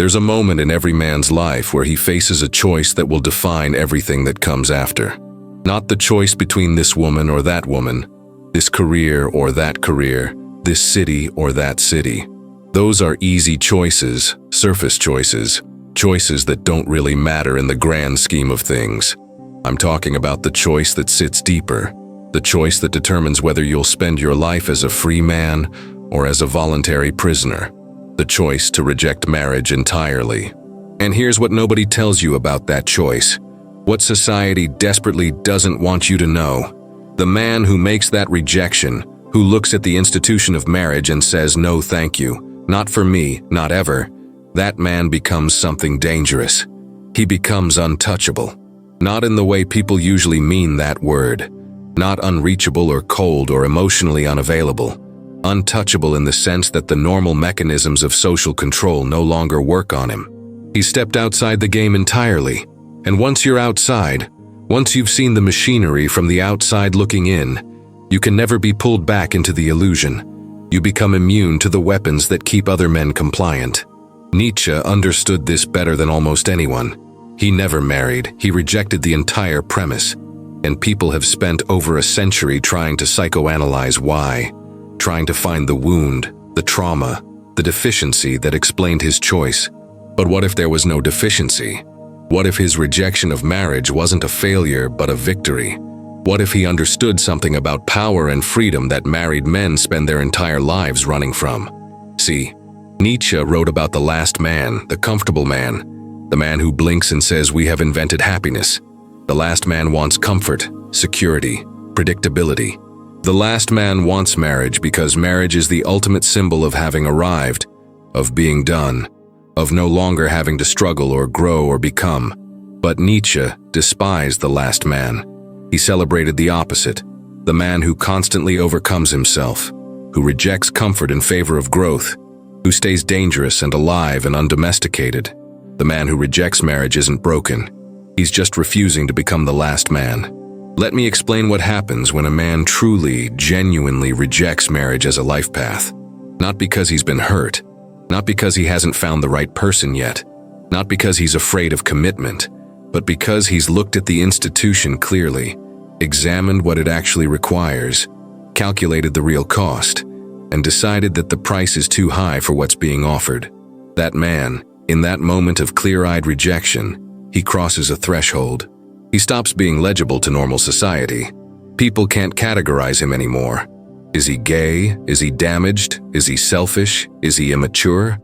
There's a moment in every man's life where he faces a choice that will define everything that comes after. Not the choice between this woman or that woman, this career or that career, this city or that city. Those are easy choices, surface choices, choices that don't really matter in the grand scheme of things. I'm talking about the choice that sits deeper, the choice that determines whether you'll spend your life as a free man or as a voluntary prisoner, the choice to reject marriage entirely. And here's what nobody tells you about that choice, what society desperately doesn't want you to know. The man who makes that rejection, who looks at the institution of marriage and says, "No, thank you, not for me, not ever," that man becomes something dangerous. He becomes untouchable. Not in the way people usually mean that word. Not unreachable or cold or emotionally unavailable. Untouchable in the sense that the normal mechanisms of social control no longer work on him. He stepped outside the game entirely. And once you're outside, once you've seen the machinery from the outside looking in, you can never be pulled back into the illusion. You become immune to the weapons that keep other men compliant. Nietzsche understood this better than almost anyone. He never married, he rejected the entire premise. And people have spent over a century trying to psychoanalyze why, trying to find the wound, the trauma, the deficiency that explained his choice. But what if there was no deficiency? What if his rejection of marriage wasn't a failure but a victory? What if he understood something about power and freedom that married men spend their entire lives running from? See, Nietzsche wrote about the last man, the comfortable man, the man who blinks and says, "We have invented happiness." The last man wants comfort, security, predictability. The last man wants marriage because marriage is the ultimate symbol of having arrived, of being done, of no longer having to struggle or grow or become. But Nietzsche despised the last man. He celebrated the opposite, the man who constantly overcomes himself, who rejects comfort in favor of growth, who stays dangerous and alive and undomesticated. The man who rejects marriage isn't broken. He's just refusing to become the last man. Let me explain what happens when a man truly, genuinely rejects marriage as a life path. Not because he's been hurt, not because he hasn't found the right person yet, not because he's afraid of commitment, but because he's looked at the institution clearly, examined what it actually requires, calculated the real cost, and decided that the price is too high for what's being offered. That man, in that moment of clear-eyed rejection, he crosses a threshold. He stops being legible to normal society. People can't categorize him anymore. Is he gay? Is he damaged? Is he selfish? Is he immature?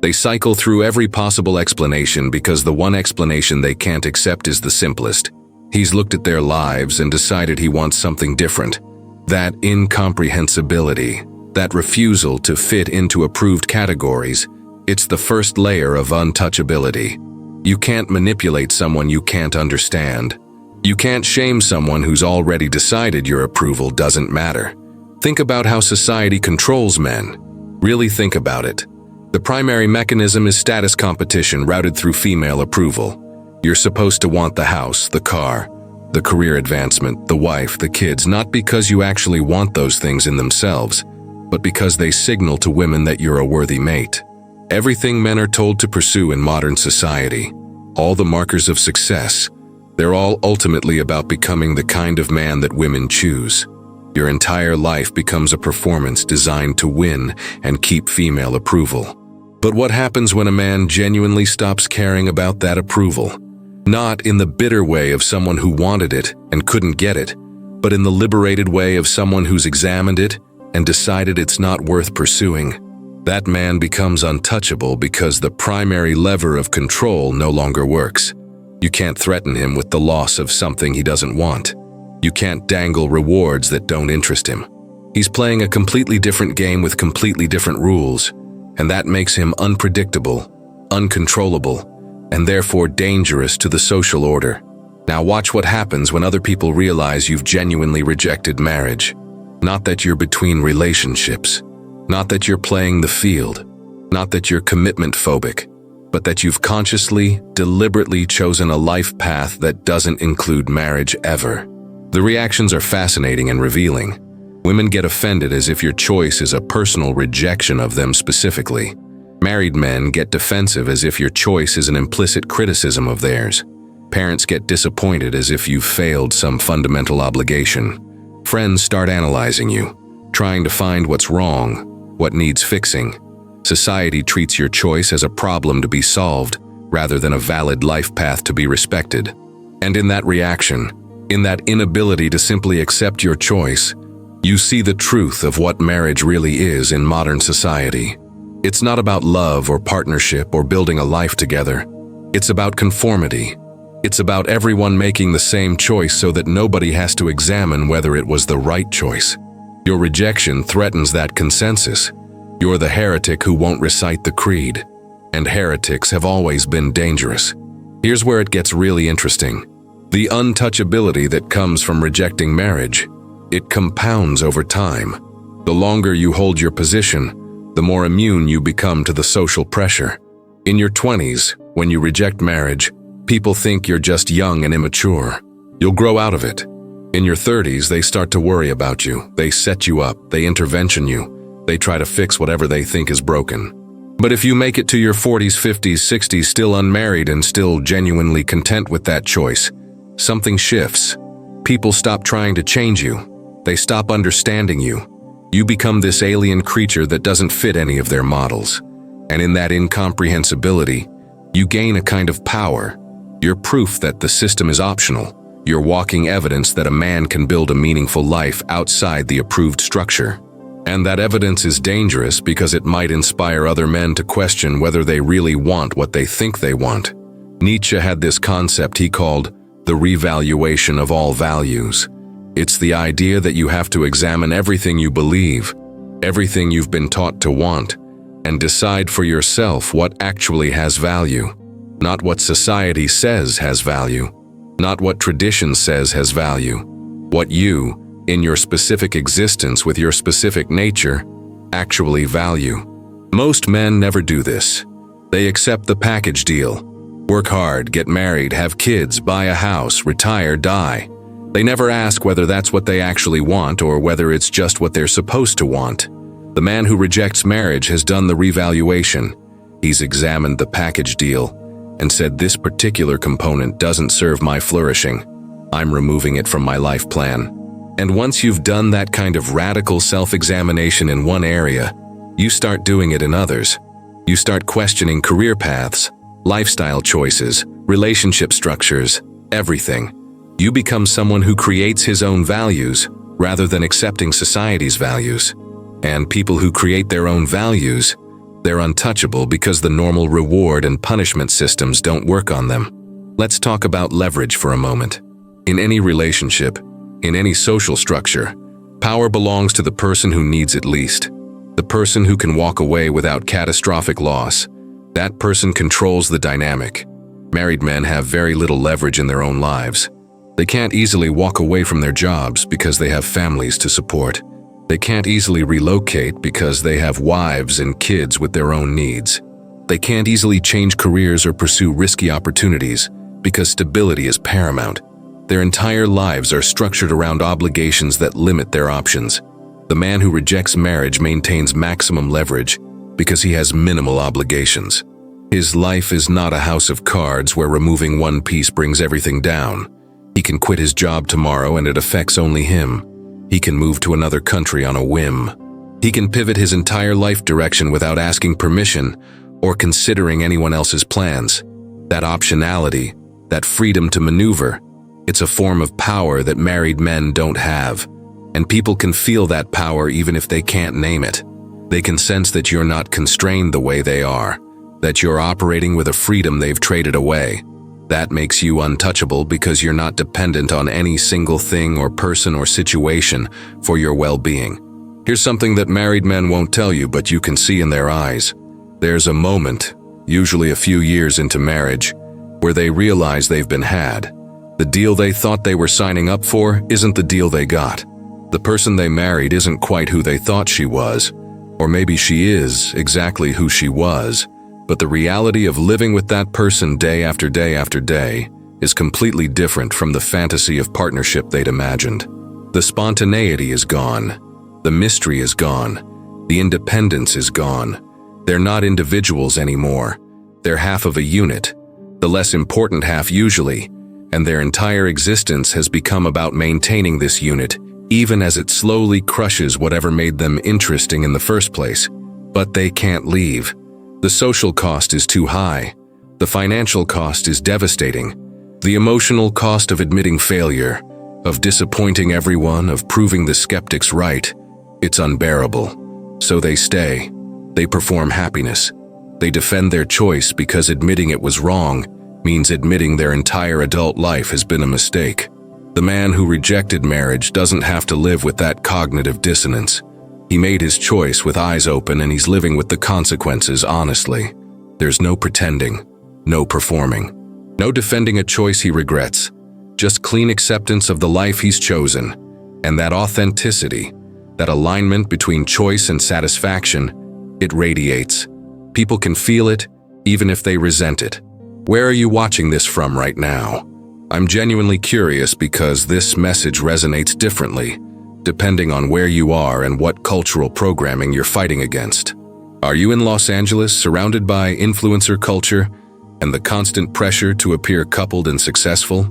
They cycle through every possible explanation because the one explanation they can't accept is the simplest. He's looked at their lives and decided he wants something different. That incomprehensibility, that refusal to fit into approved categories, it's the first layer of untouchability. You can't manipulate someone you can't understand. You can't shame someone who's already decided your approval doesn't matter. Think about how society controls men. Really think about it. The primary mechanism is status competition routed through female approval. You're supposed to want the house, the car, the career advancement, the wife, the kids, not because you actually want those things in themselves, but because they signal to women that you're a worthy mate. Everything men are told to pursue in modern society, all the markers of success, they're all ultimately about becoming the kind of man that women choose. Your entire life becomes a performance designed to win and keep female approval. But what happens when a man genuinely stops caring about that approval? Not in the bitter way of someone who wanted it and couldn't get it, but in the liberated way of someone who's examined it and decided it's not worth pursuing. That man becomes untouchable because the primary lever of control no longer works. You can't threaten him with the loss of something he doesn't want. You can't dangle rewards that don't interest him. He's playing a completely different game with completely different rules, and that makes him unpredictable, uncontrollable, and therefore dangerous to the social order. Now watch what happens when other people realize you've genuinely rejected marriage. Not that you're between relationships, not that you're playing the field, not that you're commitment phobic, but that you've consciously, deliberately chosen a life path that doesn't include marriage ever. The reactions are fascinating and revealing. Women get offended as if your choice is a personal rejection of them specifically. Married men get defensive as if your choice is an implicit criticism of theirs. Parents get disappointed as if you've failed some fundamental obligation. Friends start analyzing you, trying to find what's wrong, what needs fixing. Society treats your choice as a problem to be solved, rather than a valid life path to be respected. And in that reaction, in that inability to simply accept your choice, you see the truth of what marriage really is in modern society. It's not about love or partnership or building a life together. It's about conformity. It's about everyone making the same choice so that nobody has to examine whether it was the right choice. Your rejection threatens that consensus. You're the heretic who won't recite the creed. And heretics have always been dangerous. Here's where it gets really interesting. The untouchability that comes from rejecting marriage. It compounds over time. The longer you hold your position, the more immune you become to the social pressure. In your 20s, when you reject marriage, people think you're just young and immature. You'll grow out of it. In your 30s, they start to worry about you. They set you up. They intervention you. They try to fix whatever they think is broken. But if you make it to your 40s, 50s, 60s still unmarried and still genuinely content with that choice, something shifts. People stop trying to change you. They stop understanding you. You become this alien creature that doesn't fit any of their models. And in that incomprehensibility, you gain a kind of power. You're proof that the system is optional. You're walking evidence that a man can build a meaningful life outside the approved structure. And that evidence is dangerous because it might inspire other men to question whether they really want what they think they want. Nietzsche had this concept he called the revaluation of all values. It's the idea that you have to examine everything you believe, everything you've been taught to want, and decide for yourself what actually has value. Not what society says has value, not what tradition says has value. What you, in your specific existence with your specific nature, actually value. Most men never do this. They accept the package deal. Work hard, get married, have kids, buy a house, retire, die. They never ask whether that's what they actually want or whether it's just what they're supposed to want. The man who rejects marriage has done the revaluation. He's examined the package deal and said this particular component doesn't serve my flourishing. I'm removing it from my life plan. And once you've done that kind of radical self-examination in one area, you start doing it in others. You start questioning career paths, lifestyle choices, relationship structures, everything. You become someone who creates his own values rather than accepting society's values. And people who create their own values, they're untouchable because the normal reward and punishment systems don't work on them. Let's talk about leverage for a moment. In any relationship, in any social structure, power belongs to the person who needs it least. The person who can walk away without catastrophic loss. That person controls the dynamic. Married men have very little leverage in their own lives. They can't easily walk away from their jobs because they have families to support. They can't easily relocate because they have wives and kids with their own needs. They can't easily change careers or pursue risky opportunities because stability is paramount. Their entire lives are structured around obligations that limit their options. The man who rejects marriage maintains maximum leverage because he has minimal obligations. His life is not a house of cards where removing one piece brings everything down. He can quit his job tomorrow and it affects only him. He can move to another country on a whim. He can pivot his entire life direction without asking permission or considering anyone else's plans. That optionality, that freedom to maneuver, it's a form of power that married men don't have. And people can feel that power even if they can't name it. They can sense that you're not constrained the way they are, that you're operating with a freedom they've traded away. That makes you untouchable because you're not dependent on any single thing or person or situation for your well-being. Here's something that married men won't tell you, but you can see in their eyes. There's a moment, usually a few years into marriage, where they realize they've been had. The deal they thought they were signing up for isn't the deal they got. The person they married isn't quite who they thought she was, or maybe she is exactly who she was, but the reality of living with that person day after day after day is completely different from the fantasy of partnership they'd imagined. The spontaneity is gone. The mystery is gone. The independence is gone. They're not individuals anymore. They're half of a unit, the less important half usually, and their entire existence has become about maintaining this unit, even as it slowly crushes whatever made them interesting in the first place. But they can't leave. The social cost is too high. The financial cost is devastating. The emotional cost of admitting failure, of disappointing everyone, of proving the skeptics right, it's unbearable. So they stay. They perform happiness. They defend their choice because admitting it was wrong means admitting their entire adult life has been a mistake. The man who rejected marriage doesn't have to live with that cognitive dissonance. He made his choice with eyes open and he's living with the consequences honestly. There's no pretending, no performing, no defending a choice he regrets, just clean acceptance of the life he's chosen. And that authenticity, that alignment between choice and satisfaction, it radiates. People can feel it, even if they resent it. Where are you watching this from right now? I'm genuinely curious because this message resonates differently, depending on where you are and what cultural programming you're fighting against. Are you in Los Angeles, surrounded by influencer culture and the constant pressure to appear coupled and successful?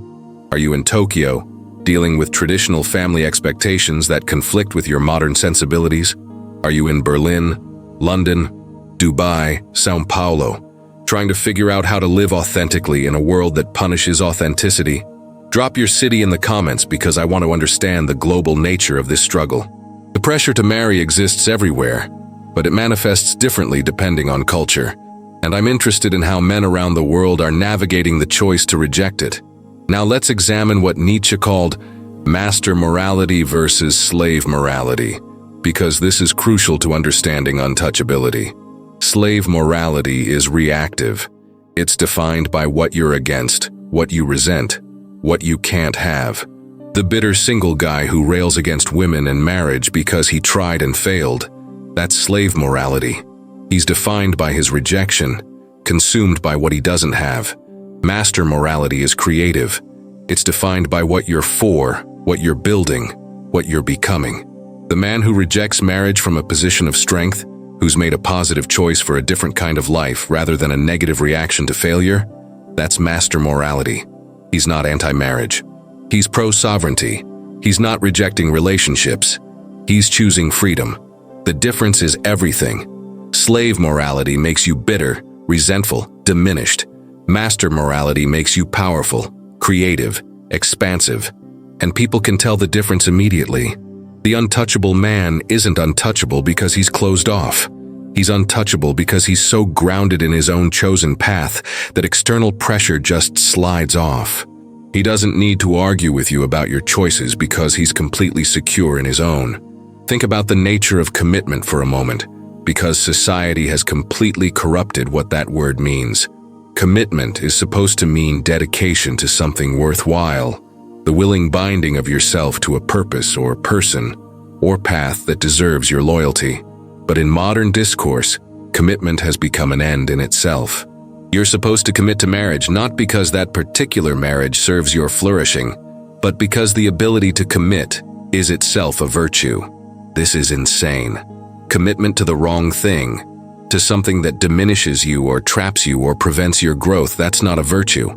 Are you in Tokyo, dealing with traditional family expectations that conflict with your modern sensibilities? Are you in Berlin, London, Dubai, São Paulo, trying to figure out how to live authentically in a world that punishes authenticity? Drop your city in the comments because I want to understand the global nature of this struggle. The pressure to marry exists everywhere, but it manifests differently depending on culture. And I'm interested in how men around the world are navigating the choice to reject it. Now let's examine what Nietzsche called master morality versus slave morality, because this is crucial to understanding untouchability. Slave morality is reactive. It's defined by what you're against, what you resent, what you can't have. The bitter single guy who rails against women and marriage because he tried and failed. That's slave morality. He's defined by his rejection, consumed by what he doesn't have. Master morality is creative. It's defined by what you're for, what you're building, what you're becoming. The man who rejects marriage from a position of strength, who's made a positive choice for a different kind of life rather than a negative reaction to failure, that's master morality. He's not anti-marriage. He's pro-sovereignty. He's not rejecting relationships. He's choosing freedom. The difference is everything. Slave morality makes you bitter, resentful, diminished. Master morality makes you powerful, creative, expansive. And people can tell the difference immediately. The untouchable man isn't untouchable because he's closed off. He's untouchable because he's so grounded in his own chosen path that external pressure just slides off. He doesn't need to argue with you about your choices because he's completely secure in his own. Think about the nature of commitment for a moment, because society has completely corrupted what that word means. Commitment is supposed to mean dedication to something worthwhile, the willing binding of yourself to a purpose or person or path that deserves your loyalty. But in modern discourse, commitment has become an end in itself. You're supposed to commit to marriage not because that particular marriage serves your flourishing, but because the ability to commit is itself a virtue. This is insane. Commitment to the wrong thing, to something that diminishes you or traps you or prevents your growth, that's not a virtue.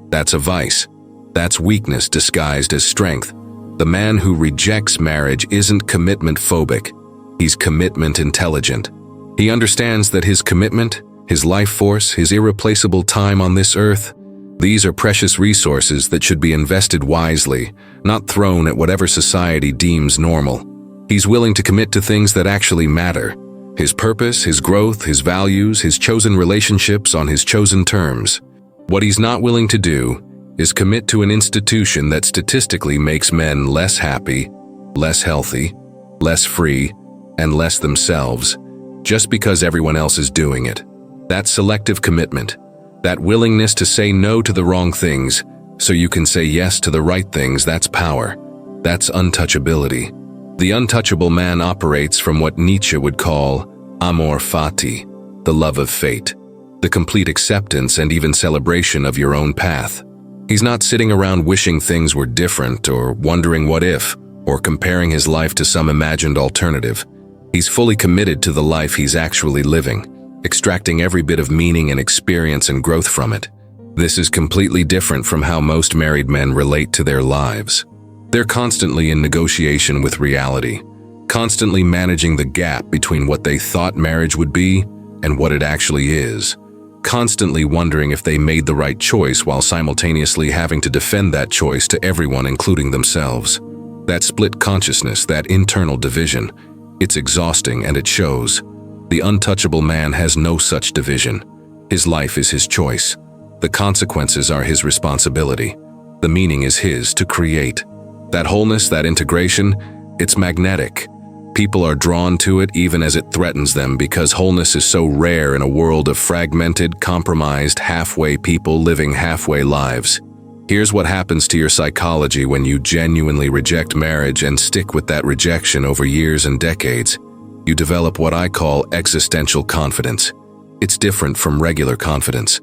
That's a vice. That's weakness disguised as strength. The man who rejects marriage isn't commitment phobic. He's commitment intelligent. He understands that his commitment, his life force, his irreplaceable time on this earth, these are precious resources that should be invested wisely, not thrown at whatever society deems normal. He's willing to commit to things that actually matter. His purpose, his growth, his values, his chosen relationships on his chosen terms. What he's not willing to do is commit to an institution that statistically makes men less happy, less healthy, less free, and less themselves, just because everyone else is doing it. That selective commitment, that willingness to say no to the wrong things so you can say yes to the right things, that's power. That's untouchability. The untouchable man operates from what Nietzsche would call amor fati, the love of fate, the complete acceptance and even celebration of your own path. He's not sitting around wishing things were different or wondering what if, or comparing his life to some imagined alternative. He's fully committed to the life he's actually living, extracting every bit of meaning and experience and growth from it. This is completely different from how most married men relate to their lives. They're constantly in negotiation with reality, constantly managing the gap between what they thought marriage would be and what it actually is, constantly wondering if they made the right choice while simultaneously having to defend that choice to everyone, including themselves. That split consciousness, that internal division, it's exhausting and it shows. The untouchable man has no such division. His life is his choice. The consequences are his responsibility. The meaning is his to create. That wholeness, that integration, it's magnetic. People are drawn to it even as it threatens them because wholeness is so rare in a world of fragmented, compromised, halfway people living halfway lives. Here's what happens to your psychology when you genuinely reject marriage and stick with that rejection over years and decades. You develop what I call existential confidence. It's different from regular confidence.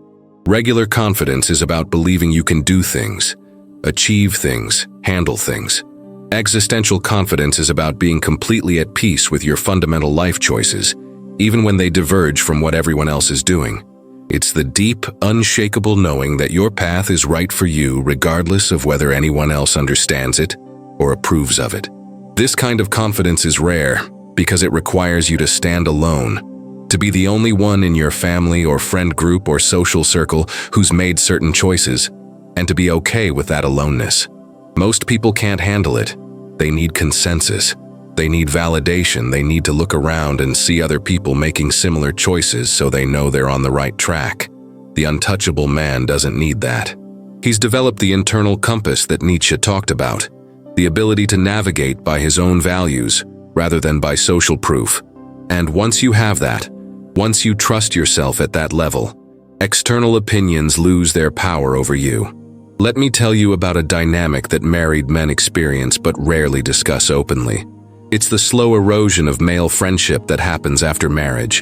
Regular confidence is about believing you can do things, achieve things, handle things. Existential confidence is about being completely at peace with your fundamental life choices, even when they diverge from what everyone else is doing. It's the deep, unshakable knowing that your path is right for you regardless of whether anyone else understands it or approves of it. This kind of confidence is rare because it requires you to stand alone, to be the only one in your family or friend group or social circle who's made certain choices, and to be okay with that aloneness. Most people can't handle it. They need consensus. They need validation. They need to look around and see other people making similar choices so they know they're on the right track. The untouchable man doesn't need that. He's developed the internal compass that Nietzsche talked about, the ability to navigate by his own values rather than by social proof. And once you have that, once you trust yourself at that level, external opinions lose their power over you. Let me tell you about a dynamic that married men experience but rarely discuss openly. It's the slow erosion of male friendship that happens after marriage,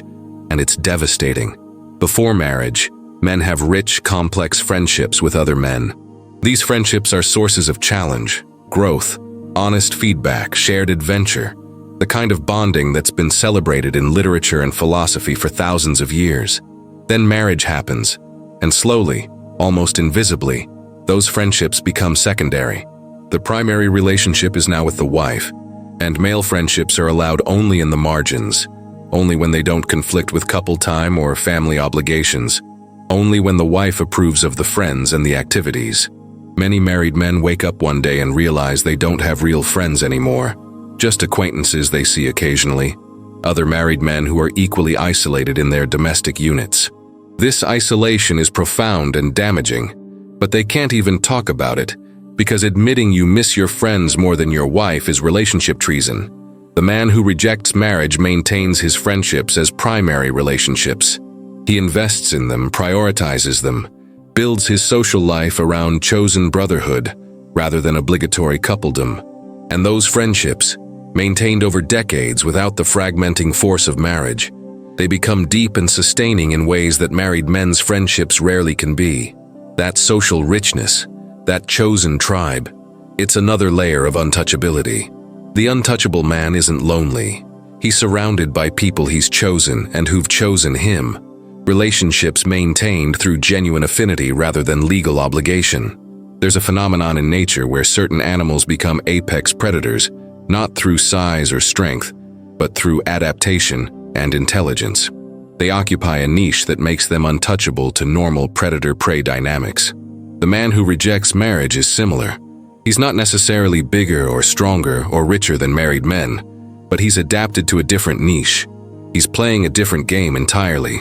and it's devastating. Before marriage, men have rich, complex friendships with other men. These friendships are sources of challenge, growth, honest feedback, shared adventure, the kind of bonding that's been celebrated in literature and philosophy for thousands of years. Then marriage happens, and slowly, almost invisibly, those friendships become secondary. The primary relationship is now with the wife, and male friendships are allowed only in the margins, only when they don't conflict with couple time or family obligations, only when the wife approves of the friends and the activities. Many married men wake up one day and realize they don't have real friends anymore, just acquaintances they see occasionally, other married men who are equally isolated in their domestic units. This isolation is profound and damaging, but they can't even talk about it, because admitting you miss your friends more than your wife is relationship treason. The man who rejects marriage maintains his friendships as primary relationships. He invests in them, prioritizes them, builds his social life around chosen brotherhood rather than obligatory coupledom. And those friendships, maintained over decades without the fragmenting force of marriage, they become deep and sustaining in ways that married men's friendships rarely can be. That social richness, that chosen tribe, it's another layer of untouchability. The untouchable man isn't lonely. He's surrounded by people he's chosen and who've chosen him. Relationships maintained through genuine affinity rather than legal obligation. There's a phenomenon in nature where certain animals become apex predators, not through size or strength, but through adaptation and intelligence. They occupy a niche that makes them untouchable to normal predator-prey dynamics. The man who rejects marriage is similar. He's not necessarily bigger or stronger or richer than married men, but he's adapted to a different niche. He's playing a different game entirely.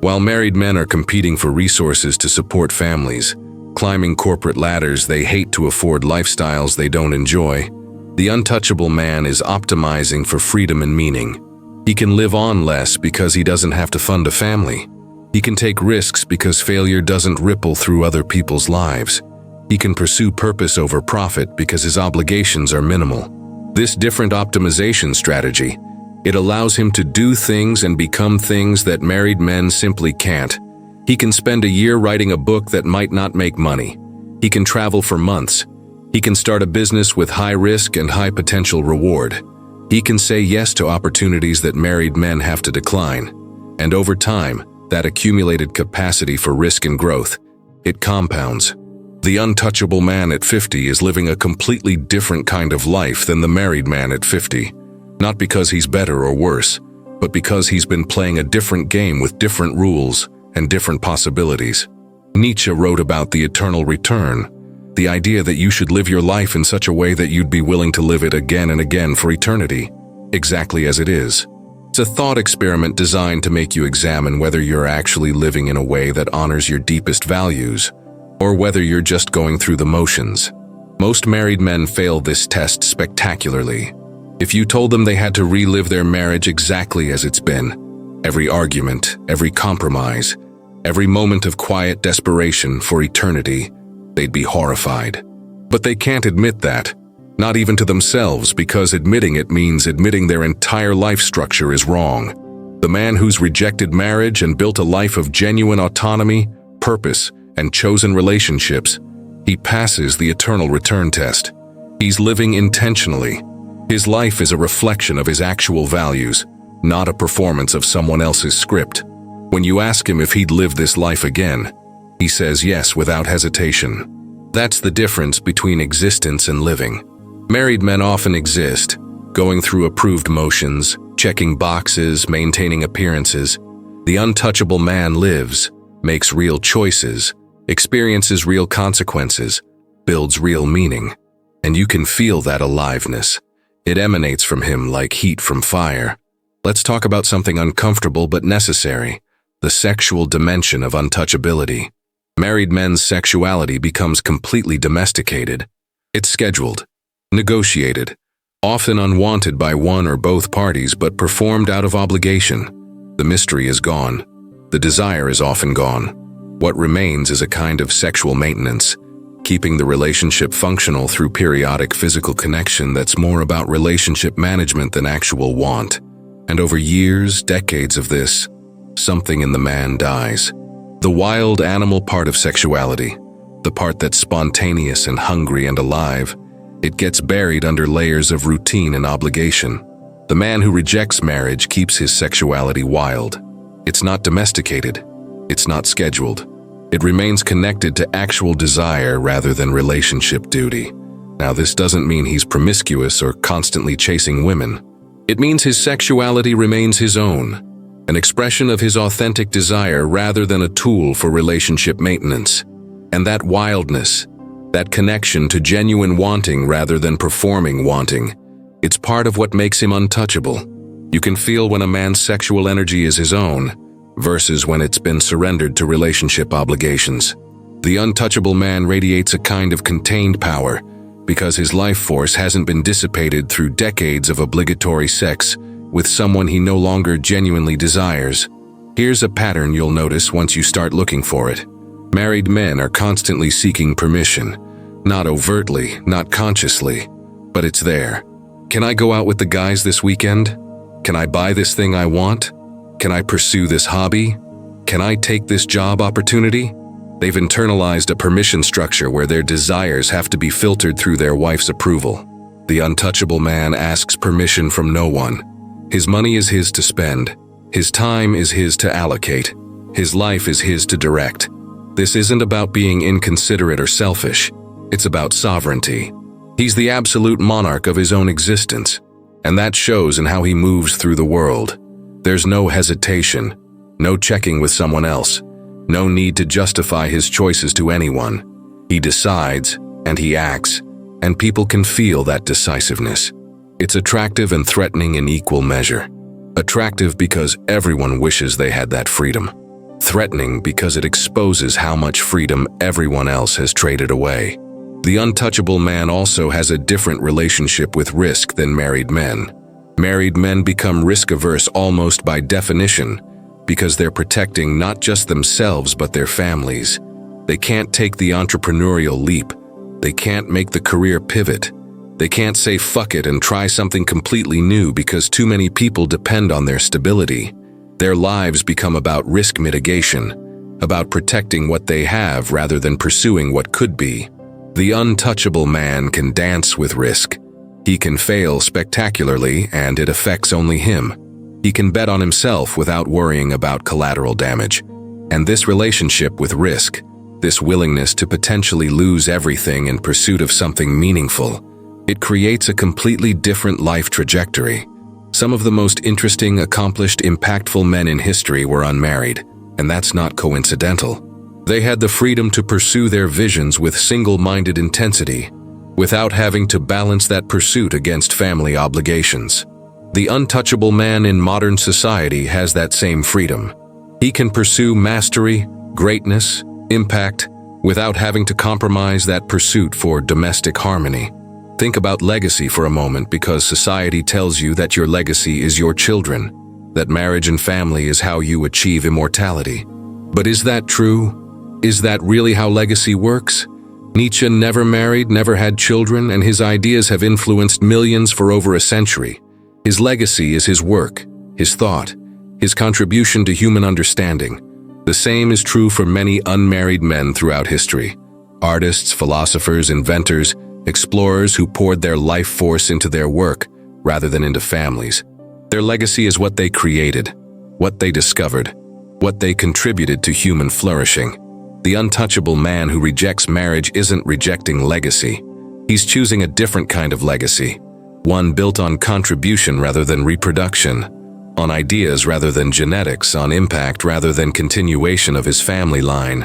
While married men are competing for resources to support families, climbing corporate ladders they hate to afford lifestyles they don't enjoy, the untouchable man is optimizing for freedom and meaning. He can live on less because he doesn't have to fund a family. He can take risks because failure doesn't ripple through other people's lives. He can pursue purpose over profit because his obligations are minimal. This different optimization strategy, it allows him to do things and become things that married men simply can't. He can spend a year writing a book that might not make money. He can travel for months. He can start a business with high risk and high potential reward. He can say yes to opportunities that married men have to decline. And over time, that accumulated capacity for risk and growth, it compounds. The untouchable man at 50 is living a completely different kind of life than the married man at 50, not because he's better or worse, but because he's been playing a different game with different rules and different possibilities. Nietzsche wrote about the eternal return, the idea that you should live your life in such a way that you'd be willing to live it again and again for eternity, exactly as it is. It's a thought experiment designed to make you examine whether you're actually living in a way that honors your deepest values, or whether you're just going through the motions. Most married men fail this test spectacularly. If you told them they had to relive their marriage exactly as it's been, every argument, every compromise, every moment of quiet desperation for eternity, they'd be horrified. But they can't admit that, not even to themselves, because admitting it means admitting their entire life structure is wrong. The man who's rejected marriage and built a life of genuine autonomy, purpose, and chosen relationships, he passes the eternal return test. He's living intentionally. His life is a reflection of his actual values, not a performance of someone else's script. When you ask him if he'd live this life again, he says yes without hesitation. That's the difference between existence and living. Married men often exist, going through approved motions, checking boxes, maintaining appearances. The untouchable man lives, makes real choices, experiences real consequences, builds real meaning. And you can feel that aliveness. It emanates from him like heat from fire. Let's talk about something uncomfortable but necessary, the sexual dimension of untouchability. Married men's sexuality becomes completely domesticated. It's scheduled, negotiated, often unwanted by one or both parties but performed out of obligation. The mystery is gone. The desire is often gone. What remains is a kind of sexual maintenance, keeping the relationship functional through periodic physical connection that's more about relationship management than actual want. And over years, decades of this, something in the man dies. The wild animal part of sexuality, the part that's spontaneous and hungry and alive, it gets buried under layers of routine and obligation. The man who rejects marriage keeps his sexuality wild. It's not domesticated. It's not scheduled. It remains connected to actual desire rather than relationship duty. Now, this doesn't mean he's promiscuous or constantly chasing women. It means his sexuality remains his own, an expression of his authentic desire rather than a tool for relationship maintenance. And that wildness, that connection to genuine wanting rather than performing wanting, it's part of what makes him untouchable. You can feel when a man's sexual energy is his own, versus when it's been surrendered to relationship obligations. The untouchable man radiates a kind of contained power because his life force hasn't been dissipated through decades of obligatory sex with someone he no longer genuinely desires. Here's a pattern you'll notice once you start looking for it. Married men are constantly seeking permission, not overtly, not consciously, but it's there. Can I go out with the guys this weekend? Can I buy this thing I want? Can I pursue this hobby? Can I take this job opportunity? They've internalized a permission structure where their desires have to be filtered through their wife's approval. The untouchable man asks permission from no one. His money is his to spend. His time is his to allocate. His life is his to direct. This isn't about being inconsiderate or selfish. It's about sovereignty. He's the absolute monarch of his own existence, and that shows in how he moves through the world. There's no hesitation, no checking with someone else, no need to justify his choices to anyone. He decides, and he acts, and people can feel that decisiveness. It's attractive and threatening in equal measure. Attractive because everyone wishes they had that freedom. Threatening because it exposes how much freedom everyone else has traded away. The untouchable man also has a different relationship with risk than married men. Married men become risk-averse almost by definition because they're protecting not just themselves but their families. They can't take the entrepreneurial leap. They can't make the career pivot. They can't say fuck it and try something completely new because too many people depend on their stability. Their lives become about risk mitigation, about protecting what they have rather than pursuing what could be. The untouchable man can dance with risk. He can fail spectacularly, and it affects only him. He can bet on himself without worrying about collateral damage. And this relationship with risk, this willingness to potentially lose everything in pursuit of something meaningful, it creates a completely different life trajectory. Some of the most interesting, accomplished, impactful men in history were unmarried, and that's not coincidental. They had the freedom to pursue their visions with single-minded intensity, without having to balance that pursuit against family obligations. The untouchable man in modern society has that same freedom. He can pursue mastery, greatness, impact, without having to compromise that pursuit for domestic harmony. Think about legacy for a moment, because society tells you that your legacy is your children, that marriage and family is how you achieve immortality. But is that true? Is that really how legacy works? Nietzsche never married, never had children, and his ideas have influenced millions for over a century. His legacy is his work, his thought, his contribution to human understanding. The same is true for many unmarried men throughout history. Artists, philosophers, inventors, explorers who poured their life force into their work rather than into families. Their legacy is what they created, what they discovered, what they contributed to human flourishing. The untouchable man who rejects marriage isn't rejecting legacy. He's choosing a different kind of legacy, one built on contribution rather than reproduction, on ideas rather than genetics, on impact rather than continuation of his family line.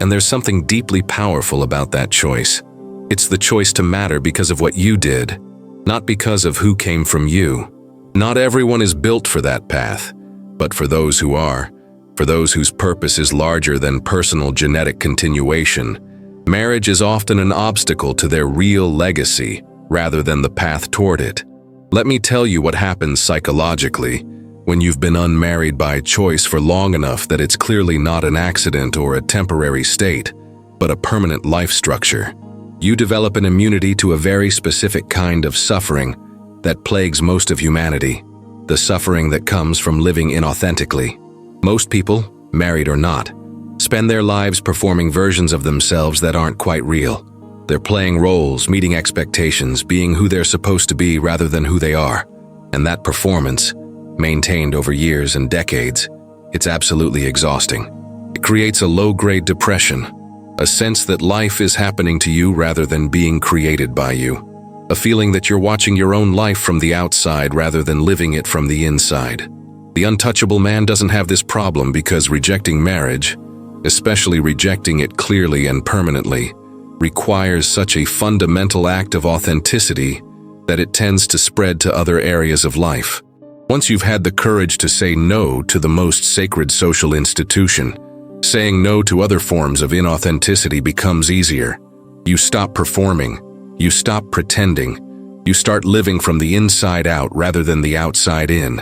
And there's something deeply powerful about that choice. It's the choice to matter because of what you did, not because of who came from you. Not everyone is built for that path, but for those who are, for those whose purpose is larger than personal genetic continuation, marriage is often an obstacle to their real legacy rather than the path toward it. Let me tell you what happens psychologically when you've been unmarried by choice for long enough that it's clearly not an accident or a temporary state, but a permanent life structure. You develop an immunity to a very specific kind of suffering that plagues most of humanity, the suffering that comes from living inauthentically. Most people, married or not, spend their lives performing versions of themselves that aren't quite real. They're playing roles, meeting expectations, being who they're supposed to be rather than who they are. And that performance, maintained over years and decades, it's absolutely exhausting. It creates a low-grade depression, a sense that life is happening to you rather than being created by you, a feeling that you're watching your own life from the outside rather than living it from the inside. The untouchable man doesn't have this problem because rejecting marriage, especially rejecting it clearly and permanently, requires such a fundamental act of authenticity that it tends to spread to other areas of life. Once you've had the courage to say no to the most sacred social institution, saying no to other forms of inauthenticity becomes easier. You stop performing, you stop pretending, you start living from the inside out rather than the outside in.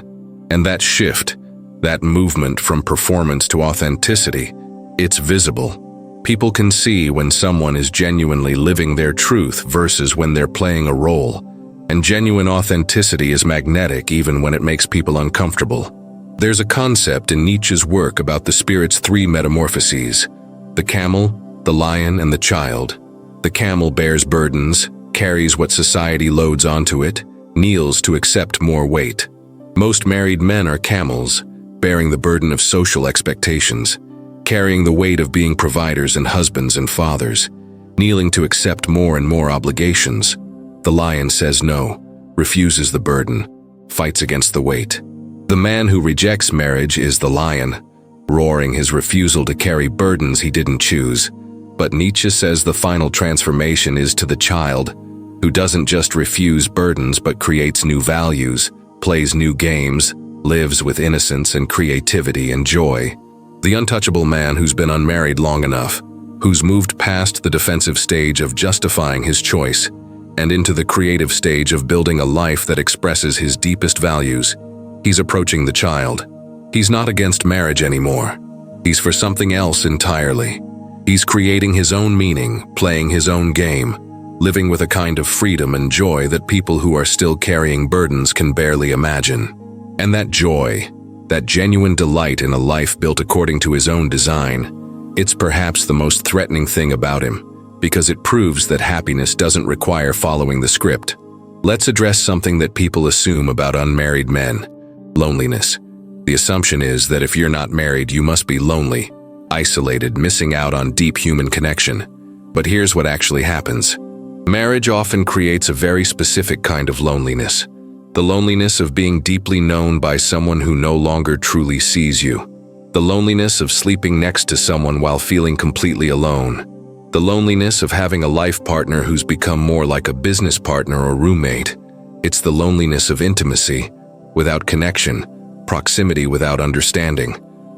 And that shift, that movement from performance to authenticity, it's visible. People can see when someone is genuinely living their truth versus when they're playing a role. And genuine authenticity is magnetic even when it makes people uncomfortable. There's a concept in Nietzsche's work about the spirit's three metamorphoses: the camel, the lion, and the child. The camel bears burdens, carries what society loads onto it, kneels to accept more weight. Most married men are camels, bearing the burden of social expectations, carrying the weight of being providers and husbands and fathers, kneeling to accept more and more obligations. The lion says no, refuses the burden, fights against the weight. The man who rejects marriage is the lion, roaring his refusal to carry burdens he didn't choose. But Nietzsche says the final transformation is to the child, who doesn't just refuse burdens but creates new values, plays new games, lives with innocence and creativity and joy. The untouchable man who's been unmarried long enough, who's moved past the defensive stage of justifying his choice and into the creative stage of building a life that expresses his deepest values. He's approaching the child. He's not against marriage anymore. He's for something else entirely. He's creating his own meaning, playing his own game, living with a kind of freedom and joy that people who are still carrying burdens can barely imagine. And that joy, that genuine delight in a life built according to his own design, it's perhaps the most threatening thing about him, because it proves that happiness doesn't require following the script. Let's address something that people assume about unmarried men. Loneliness. The assumption is that if you're not married, you must be lonely, isolated, missing out on deep human connection. But here's what actually happens. Marriage often creates a very specific kind of loneliness. The loneliness of being deeply known by someone who no longer truly sees you. The loneliness of sleeping next to someone while feeling completely alone. The loneliness of having a life partner who's become more like a business partner or roommate. It's the loneliness of intimacy without connection, proximity without understanding.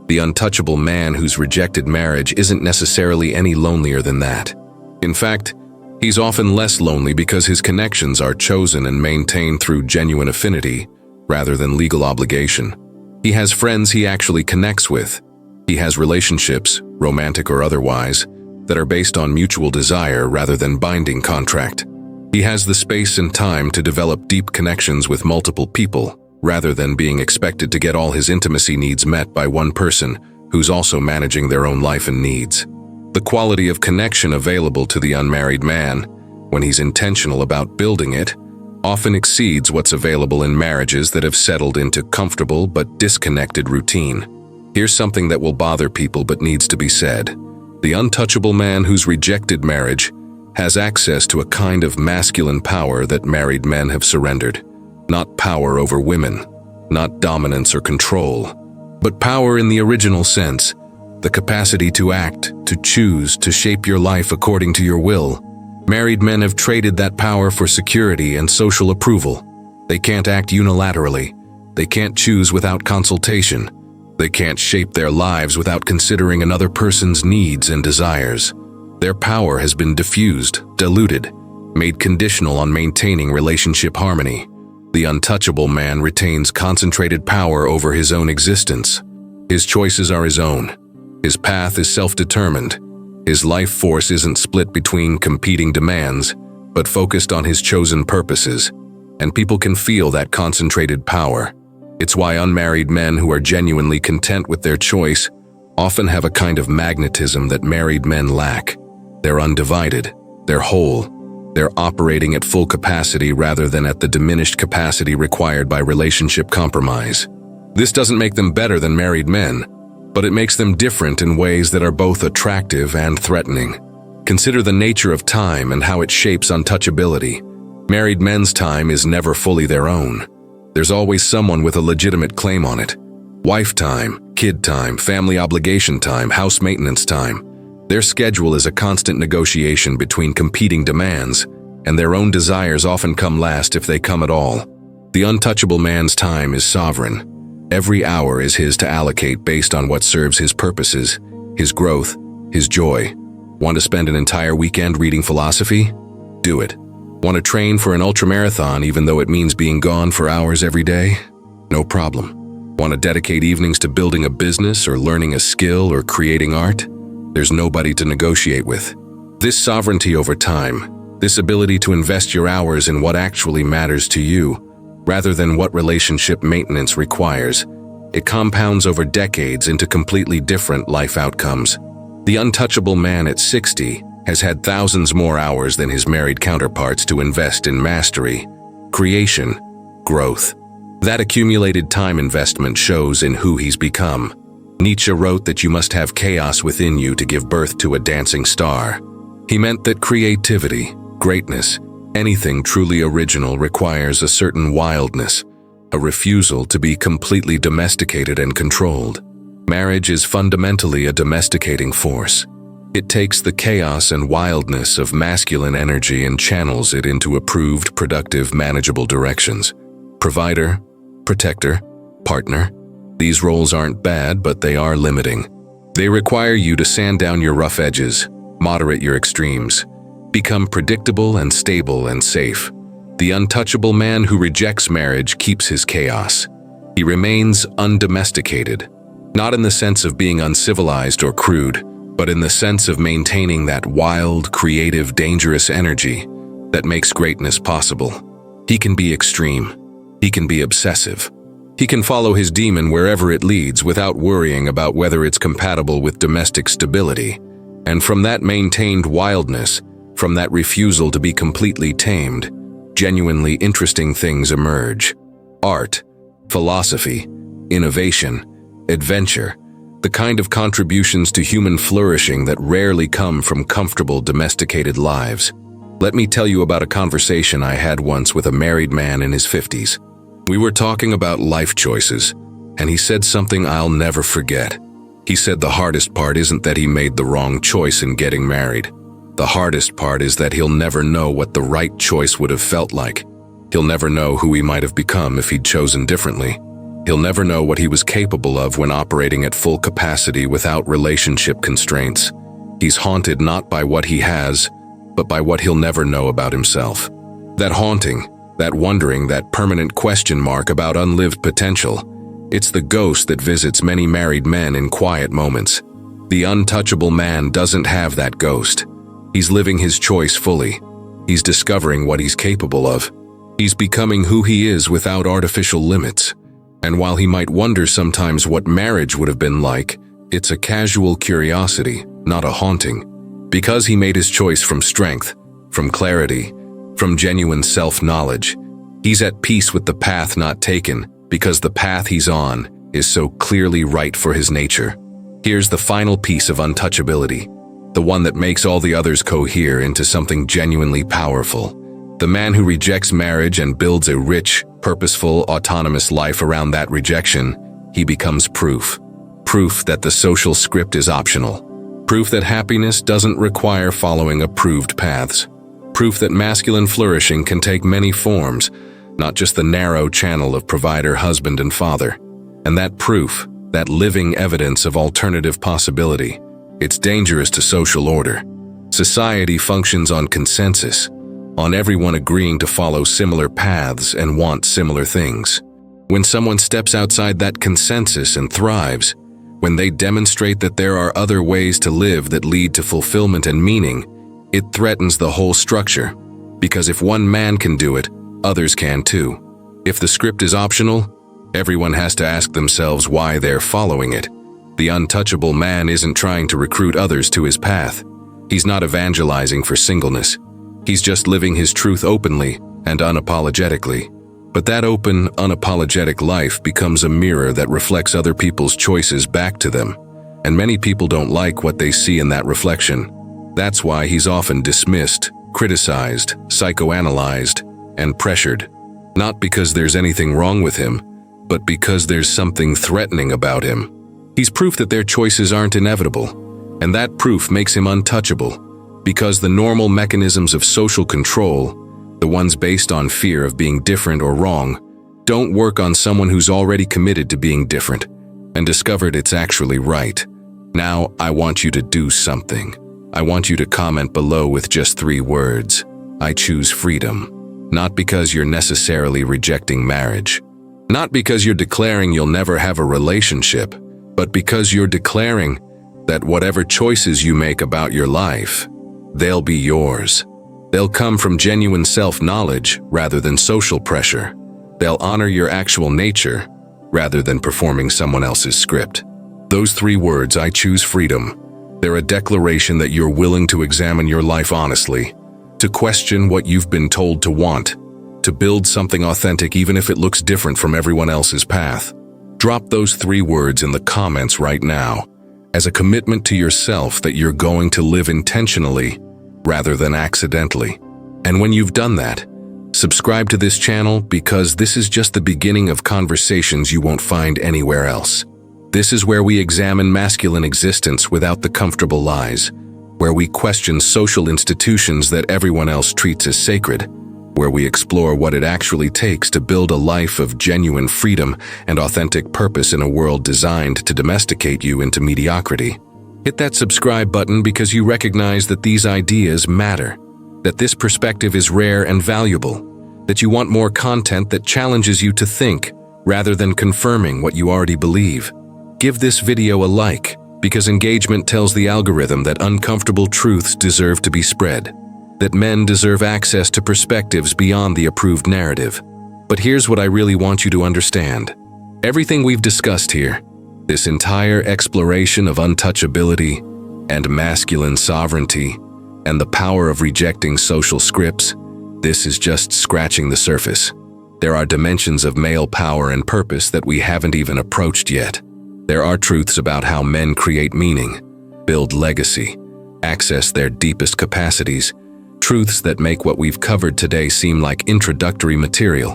The untouchable man who's rejected marriage isn't necessarily any lonelier than that. In fact, he's often less lonely because his connections are chosen and maintained through genuine affinity rather than legal obligation. He has friends he actually connects with. He has relationships, romantic or otherwise, that are based on mutual desire rather than binding contract. He has the space and time to develop deep connections with multiple people, rather than being expected to get all his intimacy needs met by one person who's also managing their own life and needs. The quality of connection available to the unmarried man, when he's intentional about building it, often exceeds what's available in marriages that have settled into comfortable but disconnected routine. Here's something that will bother people but needs to be said. The untouchable man who's rejected marriage has access to a kind of masculine power that married men have surrendered. Not power over women, not dominance or control, but power in the original sense, the capacity to act, to choose, to shape your life according to your will. Married men have traded that power for security and social approval. They can't act unilaterally. They can't choose without consultation. They can't shape their lives without considering another person's needs and desires. Their power has been diffused, diluted, made conditional on maintaining relationship harmony. The untouchable man retains concentrated power over his own existence. His choices are his own. His path is self-determined. His life force isn't split between competing demands, but focused on his chosen purposes. And people can feel that concentrated power. It's why unmarried men who are genuinely content with their choice often have a kind of magnetism that married men lack. They're undivided. They're whole. They're operating at full capacity rather than at the diminished capacity required by relationship compromise. This doesn't make them better than married men, but it makes them different in ways that are both attractive and threatening. Consider the nature of time and how it shapes untouchability. Married men's time is never fully their own. There's always someone with a legitimate claim on it. Wife time, kid time, family obligation time, house maintenance time. Their schedule is a constant negotiation between competing demands, and their own desires often come last if they come at all. The untouchable man's time is sovereign. Every hour is his to allocate based on what serves his purposes, his growth, his joy. Want to spend an entire weekend reading philosophy? Do it. Want to train for an ultramarathon even though it means being gone for hours every day? No problem. Want to dedicate evenings to building a business or learning a skill or creating art? There's nobody to negotiate with. This sovereignty over time, this ability to invest your hours in what actually matters to you, rather than what relationship maintenance requires, it compounds over decades into completely different life outcomes. The untouchable man at 60 has had thousands more hours than his married counterparts to invest in mastery, creation, growth. That accumulated time investment shows in who he's become. Nietzsche wrote that you must have chaos within you to give birth to a dancing star. He meant that creativity, greatness, anything truly original requires a certain wildness, a refusal to be completely domesticated and controlled. Marriage is fundamentally a domesticating force. It takes the chaos and wildness of masculine energy and channels it into approved, productive, manageable directions. Provider, protector, partner. These roles aren't bad, but they are limiting. They require you to sand down your rough edges, moderate your extremes, become predictable and stable and safe. The untouchable man who rejects marriage keeps his chaos. He remains undomesticated, not in the sense of being uncivilized or crude, but in the sense of maintaining that wild, creative, dangerous energy that makes greatness possible. He can be extreme. He can be obsessive. He can follow his demon wherever it leads without worrying about whether it's compatible with domestic stability. And from that maintained wildness, from that refusal to be completely tamed, genuinely interesting things emerge. Art, philosophy, innovation, adventure, the kind of contributions to human flourishing that rarely come from comfortable domesticated lives. Let me tell you about a conversation I had once with a married man in his 50s. We were talking about life choices, and he said something I'll never forget. He said the hardest part isn't that he made the wrong choice in getting married. The hardest part is that he'll never know what the right choice would have felt like. He'll never know who he might have become if he'd chosen differently. He'll never know what he was capable of when operating at full capacity without relationship constraints. He's haunted not by what he has, but by what he'll never know about himself. That haunting, that wondering, that permanent question mark about unlived potential, it's the ghost that visits many married men in quiet moments. The untouchable man doesn't have that ghost. He's living his choice fully. He's discovering what he's capable of. He's becoming who he is without artificial limits. And while he might wonder sometimes what marriage would have been like, it's a casual curiosity, not a haunting. Because he made his choice from strength, from clarity, from genuine self-knowledge, he's at peace with the path not taken, because the path he's on is so clearly right for his nature. Here's the final piece of untouchability, the one that makes all the others cohere into something genuinely powerful. The man who rejects marriage and builds a rich, purposeful, autonomous life around that rejection, he becomes proof. Proof that the social script is optional. Proof that happiness doesn't require following approved paths. Proof that masculine flourishing can take many forms, not just the narrow channel of provider, husband, and father. And that proof, that living evidence of alternative possibility, it's dangerous to social order. Society functions on consensus, on everyone agreeing to follow similar paths and want similar things. When someone steps outside that consensus and thrives, when they demonstrate that there are other ways to live that lead to fulfillment and meaning, it threatens the whole structure. Because if one man can do it, others can too. If the script is optional, everyone has to ask themselves why they're following it. The untouchable man isn't trying to recruit others to his path. He's not evangelizing for singleness. He's just living his truth openly and unapologetically. But that open, unapologetic life becomes a mirror that reflects other people's choices back to them. And many people don't like what they see in that reflection. That's why he's often dismissed, criticized, psychoanalyzed, and pressured. Not because there's anything wrong with him, but because there's something threatening about him. He's proof that their choices aren't inevitable, and that proof makes him untouchable. Because the normal mechanisms of social control, the ones based on fear of being different or wrong, don't work on someone who's already committed to being different and discovered it's actually right. Now, I want you to do something. I want you to comment below with just 3 words. I choose freedom. Not because you're necessarily rejecting marriage. Not because you're declaring you'll never have a relationship, but because you're declaring that whatever choices you make about your life, they'll be yours. They'll come from genuine self-knowledge rather than social pressure. They'll honor your actual nature rather than performing someone else's script. Those 3 words, I choose freedom, they're a declaration that you're willing to examine your life honestly, to question what you've been told to want, to build something authentic even if it looks different from everyone else's path. Drop those 3 words in the comments right now, as a commitment to yourself that you're going to live intentionally rather than accidentally. And when you've done that, subscribe to this channel because this is just the beginning of conversations you won't find anywhere else. This is where we examine masculine existence without the comfortable lies, where we question social institutions that everyone else treats as sacred, where we explore what it actually takes to build a life of genuine freedom and authentic purpose in a world designed to domesticate you into mediocrity. Hit that subscribe button because you recognize that these ideas matter, that this perspective is rare and valuable, that you want more content that challenges you to think rather than confirming what you already believe. Give this video a like, because engagement tells the algorithm that uncomfortable truths deserve to be spread, that men deserve access to perspectives beyond the approved narrative. But here's what I really want you to understand. Everything we've discussed here, this entire exploration of untouchability and masculine sovereignty and the power of rejecting social scripts, this is just scratching the surface. There are dimensions of male power and purpose that we haven't even approached yet. There are truths about how men create meaning, build legacy, access their deepest capacities, truths that make what we've covered today seem like introductory material.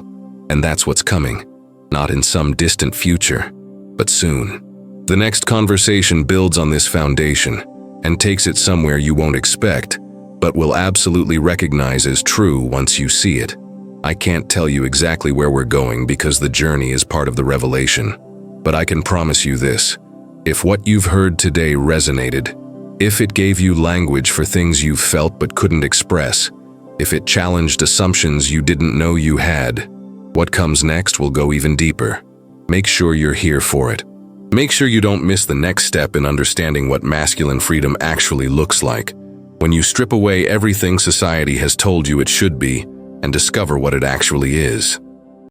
And that's what's coming, not in some distant future, but soon. The next conversation builds on this foundation and takes it somewhere you won't expect, but will absolutely recognize as true once you see it. I can't tell you exactly where we're going because the journey is part of the revelation, but I can promise you this: if what you've heard today resonated, if it gave you language for things you've felt but couldn't express, if it challenged assumptions you didn't know you had, what comes next will go even deeper. Make sure you're here for it. Make sure you don't miss the next step in understanding what masculine freedom actually looks like, when you strip away everything society has told you it should be and discover what it actually is.